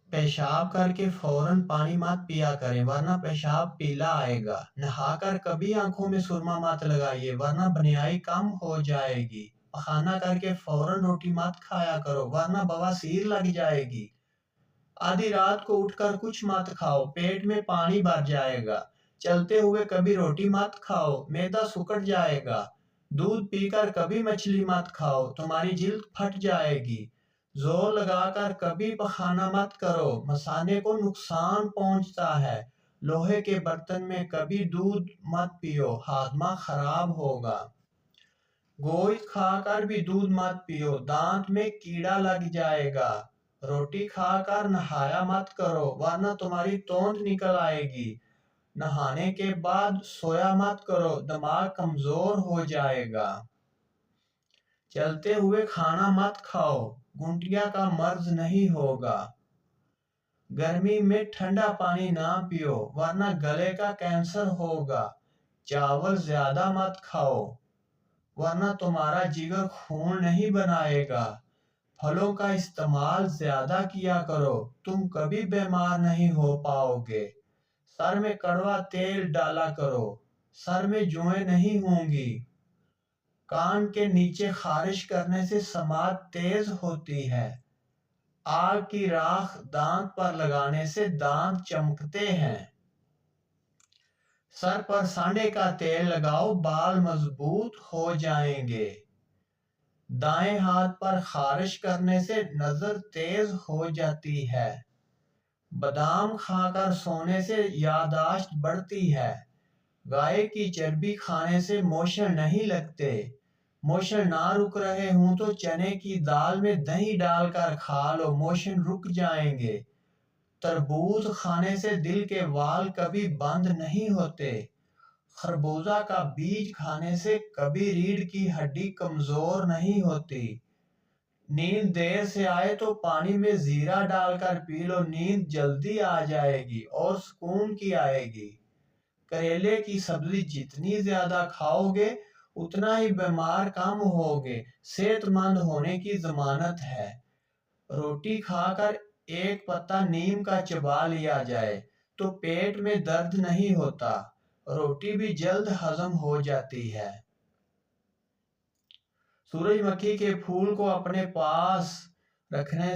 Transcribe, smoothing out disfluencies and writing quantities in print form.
पेशाब करके फौरन पानी मत पिया करें वरना पेशाब पीला आएगा। नहाकर कभी आंखों में सुरमा मत लगाइए वरना बनियाई कम हो जाएगी। पखाना करके फौरन रोटी मत खाया करो वरना बवासीर लग जाएगी। आधी रात को उठकर कुछ मत खाओ, पेट में पानी भर जाएगा। चलते हुए कभी रोटी मत खाओ, मैदा सिकुड़ जाएगा। दूध पीकर कभी मछली मत खाओ, तुम्हारी जिल्द फट जाएगी। जोर लगाकर कभी पखाना मत करो, मसाने को नुकसान पहुंचता है। लोहे के बर्तन में कभी दूध मत पियो, हाजमा खराब होगा। गोश्त खाकर भी दूध मत पियो, दांत में कीड़ा लग जाएगा। रोटी खाकर नहाया मत करो वरना तुम्हारी तोंद निकल आएगी। नहाने के बाद सोया मत करो, दिमाग कमजोर हो जाएगा। चलते हुए खाना मत खाओ, गुंटिया का मर्ज नहीं होगा। गर्मी में ठंडा पानी ना पियो वरना गले का कैंसर होगा। चावल ज्यादा मत खाओ वरना तुम्हारा जिगर खून नहीं बनाएगा। फलों का इस्तेमाल ज्यादा किया करो, तुम कभी बीमार नहीं हो पाओगे। सर में कड़वा तेल डाला करो, सर में जुएं नहीं होंगी। कान के नीचे खारिश करने से समात तेज होती है। आग की राख दांत पर लगाने से दांत चमकते हैं। सर पर सांडे का तेल लगाओ, बाल मजबूत हो जाएंगे। दाएं हाथ पर खारिश करने से नजर तेज हो जाती है। बादाम खाकर सोने से याददाश्त बढ़ती है। गाय की चर्बी खाने से मोशन नहीं लगते। मोशन ना रुक रहे हों तो चने की दाल में दही डालकर खा लो, मोशन रुक जाएंगे। तरबूज खाने से दिल के वाल कभी बंद नहीं होते। खरबूजा का बीज खाने से कभी रीढ़ की हड्डी कमजोर नहीं होती। नींद देर से आए तो पानी में जीरा डालकर पी लो, नींद जल्दी आ जाएगी और सुकून की आएगी। करेले की सब्जी जितनी ज्यादा खाओगे उतना ही बीमार कम होगे, सेहतमंद होने की जमानत है। रोटी खाकर एक पत्ता नीम का चबा लिया जाए तो पेट में दर्द नहीं होता, रोटी भी जल्द हजम हो जाती है। सूरजमुखी के फूल को अपने पास रखने